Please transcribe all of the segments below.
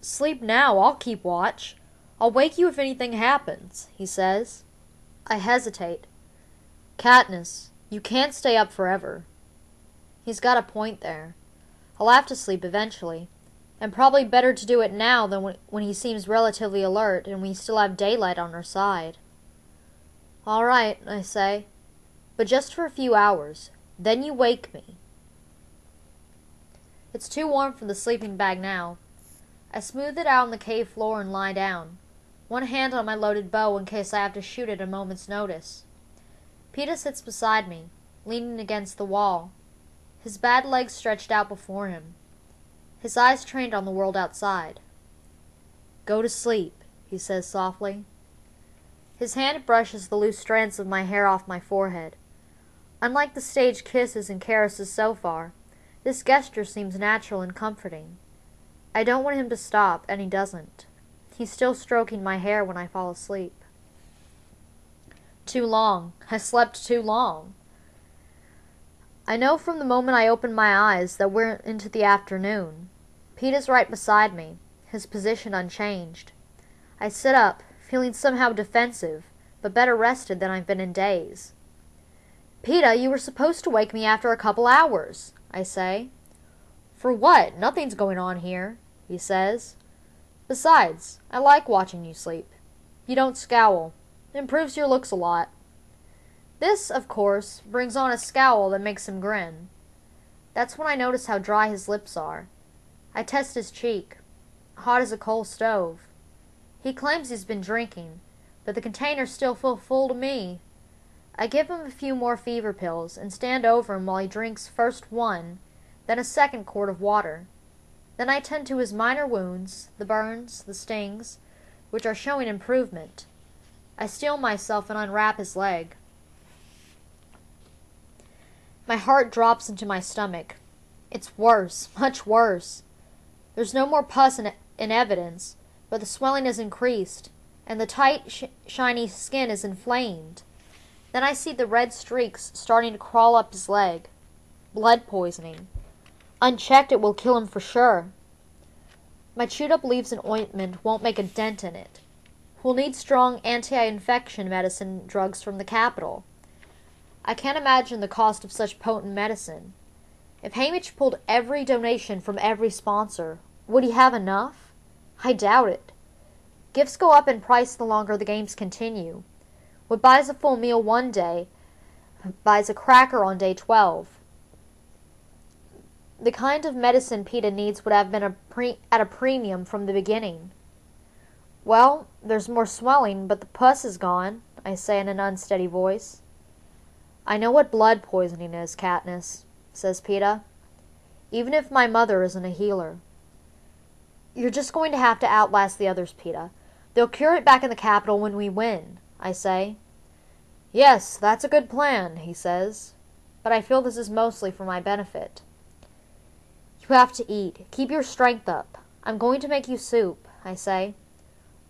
Sleep now, I'll keep watch. I'll wake you if anything happens, he says. I hesitate. Katniss, you can't stay up forever. He's got a point there. I'll have to sleep eventually, and probably better to do it now than when he seems relatively alert and we still have daylight on our side. All right, I say, but just for a few hours. Then you wake me. It's too warm for the sleeping bag now. I smooth it out on the cave floor and lie down, one hand on my loaded bow in case I have to shoot at a moment's notice. Peeta sits beside me, leaning against the wall, his bad legs stretched out before him, his eyes trained on the world outside. Go to sleep, he says softly. His hand brushes the loose strands of my hair off my forehead. Unlike the staged kisses and caresses so far, this gesture seems natural and comforting. I don't want him to stop, and he doesn't. He's still stroking my hair when I fall asleep. Too long. I slept too long. I know from the moment I open my eyes that we're into the afternoon. Peeta's right beside me, his position unchanged. I sit up, feeling somehow defensive, but better rested than I've been in days. Peeta, you were supposed to wake me after a couple hours, I say. For what? Nothing's going on here, he says. Besides, I like watching you sleep. You don't scowl. It improves your looks a lot. This, of course, brings on a scowl that makes him grin. That's when I notice how dry his lips are. I test his cheek, hot as a coal stove. He claims he's been drinking, but the containers still feel full to me. I give him a few more fever pills and stand over him while he drinks first one, then a second quart of water. Then I tend to his minor wounds, the burns, the stings, which are showing improvement. I steel myself and unwrap his leg. My heart drops into my stomach. It's worse, much worse. There's no more pus in evidence, but the swelling is increased, and the tight, shiny skin is inflamed. Then I see the red streaks starting to crawl up his leg. Blood poisoning. Unchecked, it will kill him for sure. My chewed-up leaves and ointment won't make a dent in it. We'll need strong anti-infection medicine drugs from the capital. I can't imagine the cost of such potent medicine. If Haymitch pulled every donation from every sponsor, would he have enough? I doubt it. Gifts go up in price the longer the games continue. What buys a full meal one day buys a cracker on day 12. The kind of medicine Peeta needs would have been at a premium from the beginning. Well, there's more swelling, but the pus is gone, I say in an unsteady voice. I know what blood poisoning is, Katniss, says Peeta, even if my mother isn't a healer. You're just going to have to outlast the others, Peeta. They'll cure it back in the capital when we win, I say. Yes, that's a good plan, he says, but I feel this is mostly for my benefit. You have to eat. Keep your strength up. I'm going to make you soup, I say.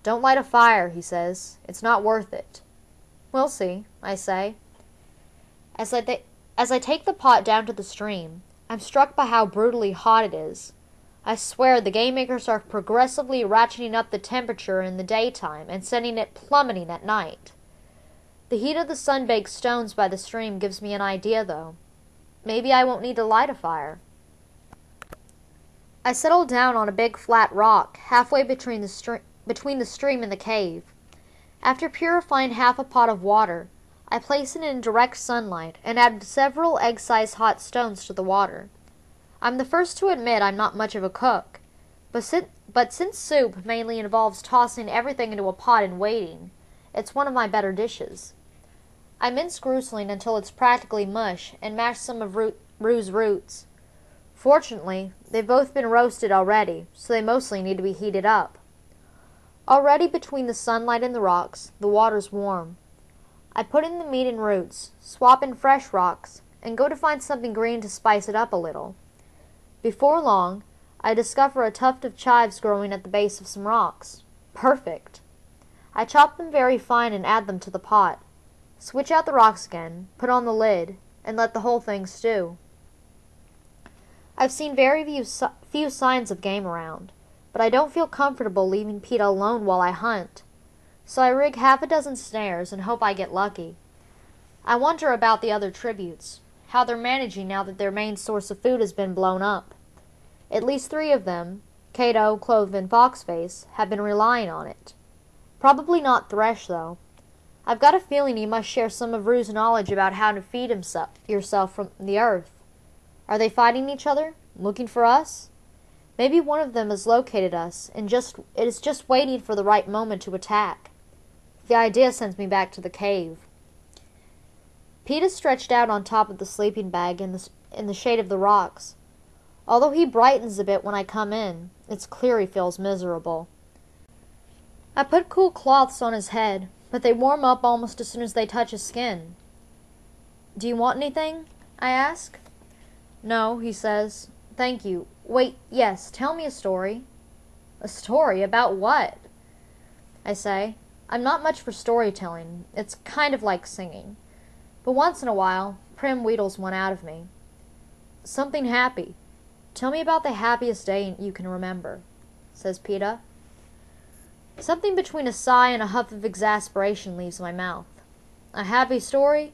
Don't light a fire, he says. It's not worth it. We'll see, I say. As I take the pot down to the stream, I'm struck by how brutally hot it is. I swear the game makers are progressively ratcheting up the temperature in the daytime and sending it plummeting at night. The heat of the sun-baked stones by the stream gives me an idea, though. Maybe I won't need to light a fire. I settle down on a big flat rock halfway between the stream and the cave. After purifying half a pot of water, I place it in direct sunlight and add several egg-sized hot stones to the water. I'm the first to admit I'm not much of a cook, but since soup mainly involves tossing everything into a pot and waiting, it's one of my better dishes. I mince grusling until it's practically mush and mash some of Rue's roots. Fortunately, they've both been roasted already, so they mostly need to be heated up. Already between the sunlight and the rocks, the water's warm. I put in the meat and roots, swap in fresh rocks, and go to find something green to spice it up a little. Before long, I discover a tuft of chives growing at the base of some rocks. Perfect. I chop them very fine and add them to the pot. Switch out the rocks again, put on the lid, and let the whole thing stew. I've seen very few signs of game around, but I don't feel comfortable leaving Peta alone while I hunt, so I rig half a dozen snares and hope I get lucky. I wonder about the other tributes, how they're managing now that their main source of food has been blown up. At least 3 of them, Cato, Clove, and Foxface, have been relying on it. Probably not Thresh, though. I've got a feeling he must share some of Rue's knowledge about how to feed yourself from the earth. Are they fighting each other? Looking for us? Maybe one of them has located us, and is just waiting for the right moment to attack. The idea sends me back to the cave. Peta's stretched out on top of the sleeping bag in the shade of the rocks. Although he brightens a bit when I come in, it's clear he feels miserable. I put cool cloths on his head, but they warm up almost as soon as they touch his skin. "Do you want anything?" I ask. "No," he says. "Thank you. Wait, yes, tell me a story." "A story? About what?" I say. I'm not much for storytelling. It's kind of like singing. But once in a while, Prim wheedles one out of me. "Something happy. Tell me about the happiest day you can remember," says Peta. Something between a sigh and a huff of exasperation leaves my mouth. A happy story?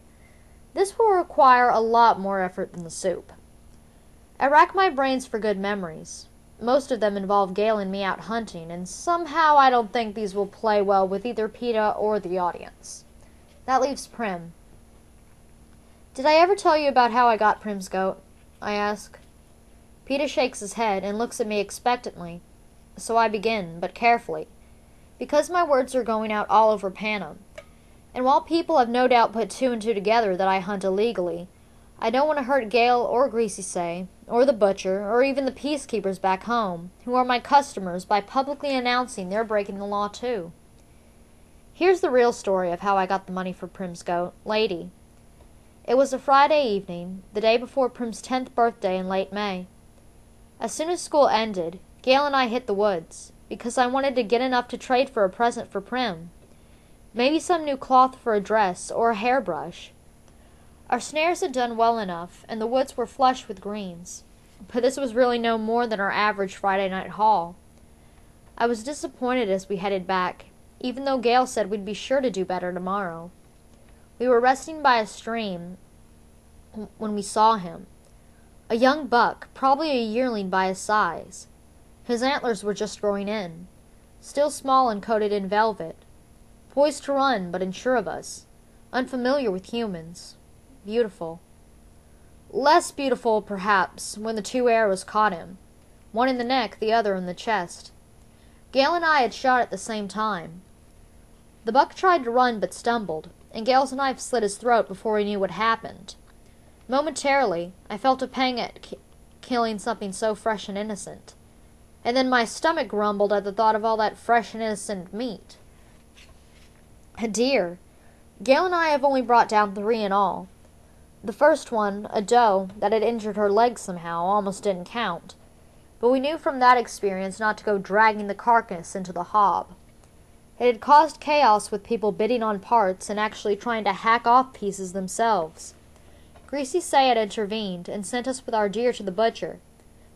This will require a lot more effort than the soup. I rack my brains for good memories. Most of them involve Gale and me out hunting, and somehow I don't think these will play well with either Peta or the audience. That leaves Prim. "Did I ever tell you about how I got Prim's goat?" I ask. Peta shakes his head and looks at me expectantly, so I begin, but carefully, because my words are going out all over Panem. And while people have no doubt put 2 and 2 together that I hunt illegally, I don't want to hurt Gale or Greasy Say, or the butcher, or even the peacekeepers back home, who are my customers, by publicly announcing they're breaking the law too. Here's the real story of how I got the money for Prim's goat, Lady. It was a Friday evening, the day before Prim's 10th birthday in late May. As soon as school ended, Gale and I hit the woods, because I wanted to get enough to trade for a present for Prim. Maybe some new cloth for a dress, or a hairbrush. Our snares had done well enough, and the woods were flush with greens. But this was really no more than our average Friday night haul. I was disappointed as we headed back, even though Gale said we'd be sure to do better tomorrow. We were resting by a stream when we saw him. A young buck, probably a yearling by his size. His antlers were just growing in, still small and coated in velvet. Poised to run, but unsure of us. Unfamiliar with humans. Beautiful. Less beautiful, perhaps, when the 2 arrows caught him. One in the neck, the other in the chest. Gale and I had shot at the same time. The buck tried to run but stumbled, and Gale's knife slit his throat before he knew what happened. Momentarily, I felt a pang at killing something so fresh and innocent. And then my stomach grumbled at the thought of all that fresh and innocent meat. A deer. Gale and I have only brought down 3 in all. The first one, a doe, that had injured her leg somehow, almost didn't count. But we knew from that experience not to go dragging the carcass into the hob. It had caused chaos with people bidding on parts and actually trying to hack off pieces themselves. Greasy Say had intervened and sent us with our deer to the butcher,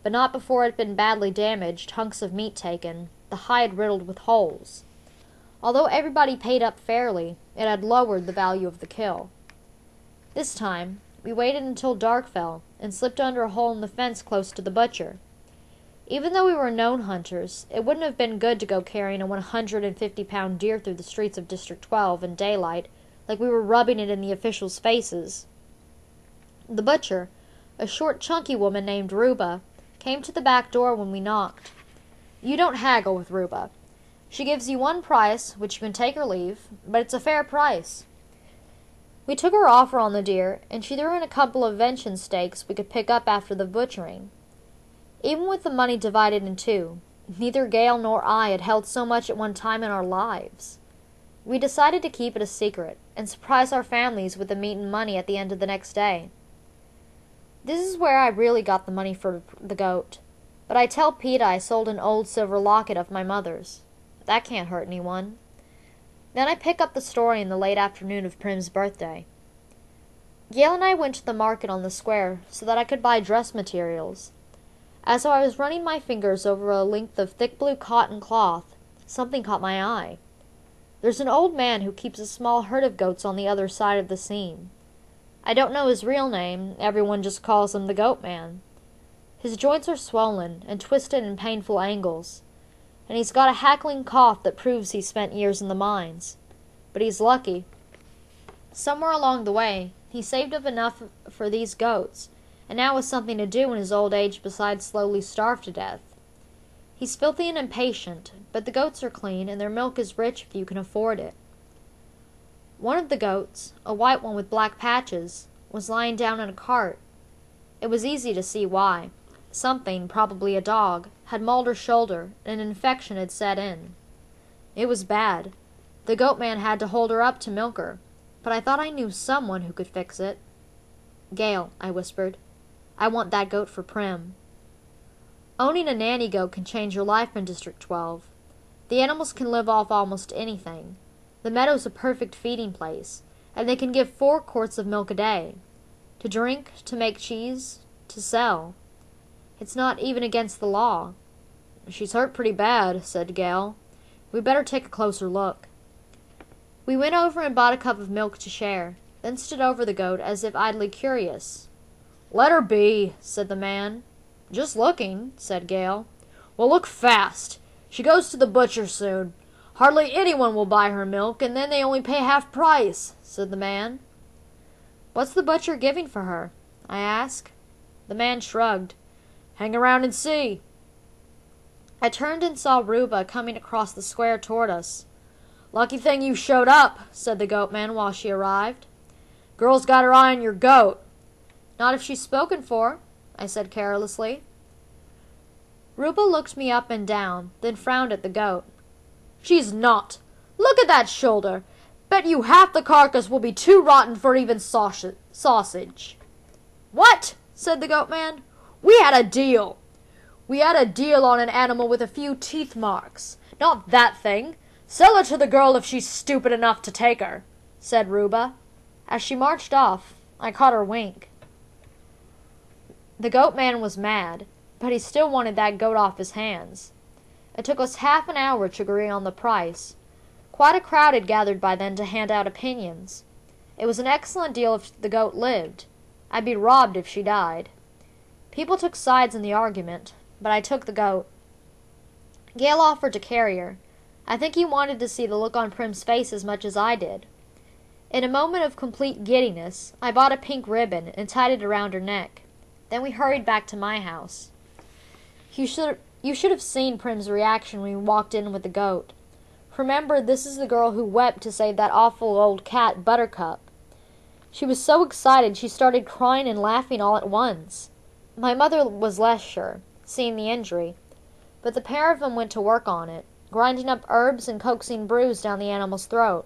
but not before it had been badly damaged, hunks of meat taken, the hide riddled with holes. Although everybody paid up fairly, it had lowered the value of the kill. This time, we waited until dark fell and slipped under a hole in the fence close to the butcher. Even though we were known hunters, it wouldn't have been good to go carrying a 150-pound deer through the streets of District 12 in daylight like we were rubbing it in the officials' faces. The butcher, a short, chunky woman named Ruba, came to the back door when we knocked. You don't haggle with Ruba. She gives you one price, which you can take or leave, but it's a fair price. We took her offer on the deer, and she threw in a couple of venison steaks we could pick up after the butchering. Even with the money divided in 2, neither Gale nor I had held so much at one time in our lives. We decided to keep it a secret, and surprise our families with the meat and money at the end of the next day. This is where I really got the money for the goat, but I tell Peta I sold an old silver locket of my mother's. That can't hurt anyone. Then I pick up the story in the late afternoon of Prim's birthday. Gale and I went to the market on the square so that I could buy dress materials. As I was running my fingers over a length of thick blue cotton cloth, something caught my eye. There's an old man who keeps a small herd of goats on the other side of the seam. I don't know his real name, everyone just calls him the Goat Man. His joints are swollen and twisted in painful angles, and he's got a hackling cough that proves he spent years in the mines. But he's lucky. Somewhere along the way, he saved up enough for these goats, and now has something to do in his old age besides slowly starve to death. He's filthy and impatient, but the goats are clean, and their milk is rich if you can afford it. One of the goats, a white one with black patches, was lying down in a cart. It was easy to see why. Something, probably a dog, had mauled her shoulder, and an infection had set in. It was bad. The goat man had to hold her up to milk her, but I thought I knew someone who could fix it. "Gail," I whispered, "I want that goat for Prim." Owning a nanny goat can change your life in District 12. The animals can live off almost anything. The meadow's a perfect feeding place, and they can give 4 quarts of milk a day. To drink, to make cheese, to sell. It's not even against the law. "She's hurt pretty bad," said Gail. "We better take a closer look." We went over and bought a cup of milk to share, then stood over the goat as if idly curious. "Let her be," said the man. "Just looking," said Gail. "Well, look fast. She goes to the butcher soon. Hardly anyone will buy her milk, and then they only pay half price," said the man. "What's the butcher giving for her?" I asked. The man shrugged. "Hang around and see." I turned and saw Ruba coming across the square toward us. "Lucky thing you showed up," said the goat man while she arrived. "Girl's got her eye on your goat." "Not if she's spoken for," I said carelessly. Ruba looked me up and down, then frowned at the goat. "She's not. Look at that shoulder. Bet you half the carcass will be too rotten for even sausage." "What?" said the goat man. "We had a deal. We had a deal on an animal with a few teeth marks. Not that thing. Sell her to the girl if she's stupid enough to take her," said Ruba. As she marched off, I caught her wink. The goat man was mad, but he still wanted that goat off his hands. It took us half an hour to agree on the price. Quite a crowd had gathered by then to hand out opinions. It was an excellent deal if the goat lived. I'd be robbed if she died. People took sides in the argument, but I took the goat. Gail offered to carry her. I think he wanted to see the look on Prim's face as much as I did. In a moment of complete giddiness, I bought a pink ribbon and tied it around her neck. Then we hurried back to my house. You should have seen Prim's reaction when we walked in with the goat. Remember, this is the girl who wept to save that awful old cat, Buttercup. She was so excited she started crying and laughing all at once. My mother was less sure, seeing the injury, but the pair of them went to work on it, grinding up herbs and coaxing brews down the animal's throat.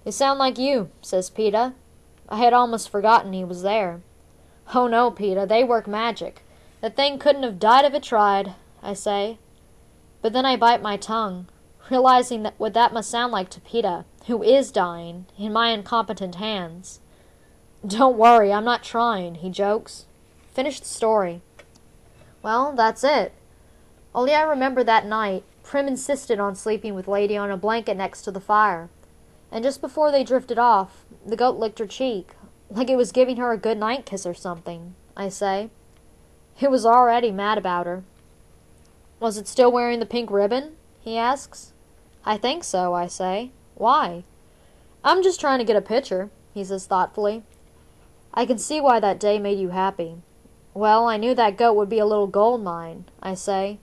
"They sound like you," says Peeta. I had almost forgotten he was there. "Oh no, Peeta, they work magic. The thing couldn't have died if it tried," I say. But then I bite my tongue, realizing that what that must sound like to Peeta, who is dying, in my incompetent hands. "Don't worry, I'm not trying," he jokes. Finish the story. Well, that's it. Only I remember that night, Prim insisted on sleeping with Lady on a blanket next to the fire. And just before they drifted off, the goat licked her cheek, like it was giving her a good night kiss or something, I say. It was already mad about her. "Was it still wearing the pink ribbon?" he asks. "I think so," I say. "Why?" "I'm just trying to get a picture," he says thoughtfully. "I can see why that day made you happy." "Well, I knew that goat would be a little gold mine," I say.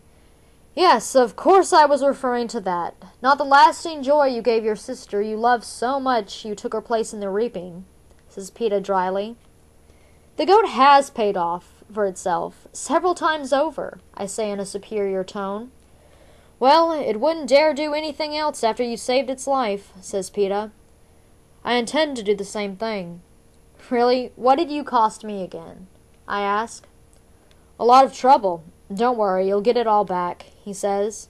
"Yes, of course I was referring to that. Not the lasting joy you gave your sister you loved so much you took her place in the reaping," says Peeta dryly. "The goat has paid off for itself several times over," I say in a superior tone. "Well, it wouldn't dare do anything else after you saved its life," says Peeta. "I intend to do the same thing." "Really, what did you cost me again?" I ask. "A lot of trouble. Don't worry, you'll get it all back," he says.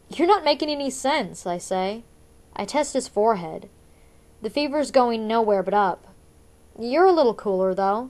"You're not making any sense," I say. I test his forehead. The fever's going nowhere but up. "You're a little cooler, though."